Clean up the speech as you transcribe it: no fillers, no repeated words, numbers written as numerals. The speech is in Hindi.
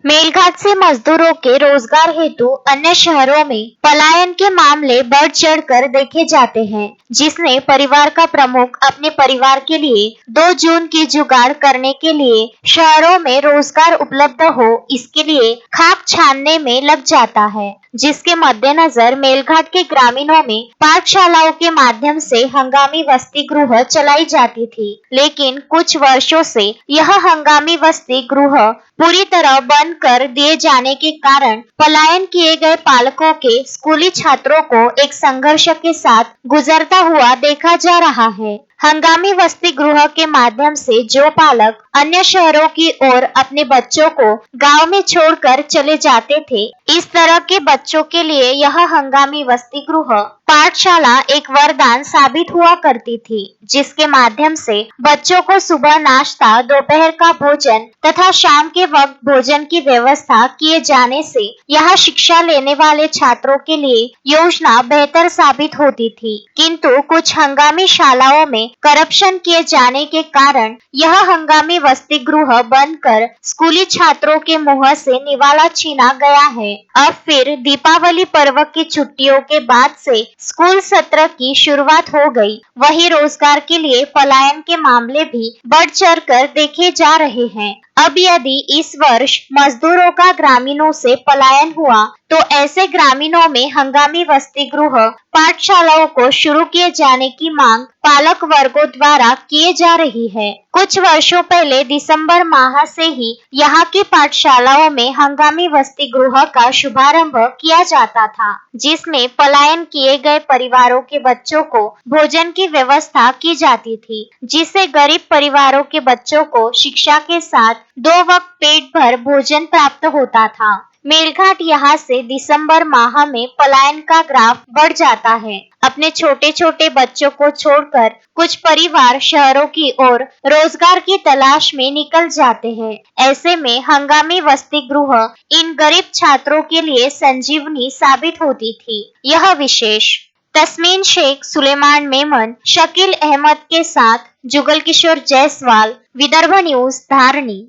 मेलघाट से मजदूरों के रोजगार हेतु अन्य शहरों में पलायन के मामले बढ़ चढ़कर देखे जाते हैं, जिसने परिवार का प्रमुख अपने परिवार के लिए 2 जून की जुगाड़ करने के लिए शहरों में रोजगार उपलब्ध हो इसके लिए खाक छानने में लग जाता है। जिसके मद्देनजर मेलघाट के ग्रामीणों में पाठशालाओं के माध्यम से हंगामी वसति गृह चलाई जाती थी, लेकिन कुछ वर्षों से यह हंगामी वसति गृह पूरी तरह बंद कर दिए जाने के कारण पलायन किए गए पालकों के स्कूली छात्रों को एक संघर्ष के साथ गुजरता हुआ देखा जा रहा है। हंगामी वसति गृह के माध्यम से जो पालक अन्य शहरों की ओर अपने बच्चों को गांव में छोड़कर चले जाते थे, इस तरह के बच्चों के लिए यह हंगामी वसति गृह पाठशाला एक वरदान साबित हुआ करती थी, जिसके माध्यम से बच्चों को सुबह नाश्ता, दोपहर का भोजन तथा शाम के वक्त भोजन की व्यवस्था किए जाने से यहाँ शिक्षा लेने वाले छात्रों के लिए योजना बेहतर साबित होती थी। किंतु कुछ हंगामी शालाओं में करप्शन किए जाने के कारण यह हंगामी वसति गृह बंद कर स्कूली छात्रों के मुंह से निवाला छीना गया है। अब फिर दीपावली पर्व की छुट्टियों के बाद से स्कूल सत्र की शुरुआत हो गई। वही रोजगार के लिए पलायन के मामले भी बढ़ चढ़ कर देखे जा रहे हैं। अब यदि इस वर्ष मजदूरों का ग्रामीणों से पलायन हुआ तो ऐसे ग्रामीणों में हंगामी वसति गृह पाठशालाओं को शुरू किए जाने की मांग पालक वर्गों द्वारा किए जा रही है। कुछ वर्षों पहले दिसंबर माह से ही यहाँ की पाठशालाओं में हंगामी वसति गृह का शुभारंभ किया जाता था, जिसमें पलायन किए गए परिवारों के बच्चों को भोजन की व्यवस्था की जाती थी, जिससे गरीब परिवारों के बच्चों को शिक्षा के साथ 2 वक्त पेट भर भोजन प्राप्त होता था। मेलघाट यहाँ से दिसंबर माह में पलायन का ग्राफ बढ़ जाता है। अपने छोटे छोटे बच्चों को छोड़कर कुछ परिवार शहरों की ओर रोजगार की तलाश में निकल जाते हैं। ऐसे में हंगामी वसति गृह इन गरीब छात्रों के लिए संजीवनी साबित होती थी। यह विशेष तस्मीन शेख, सुलेमान मेमन, शकील अहमद के साथ जुगल किशोर जायसवाल, विदर्भ न्यूज, धारणी।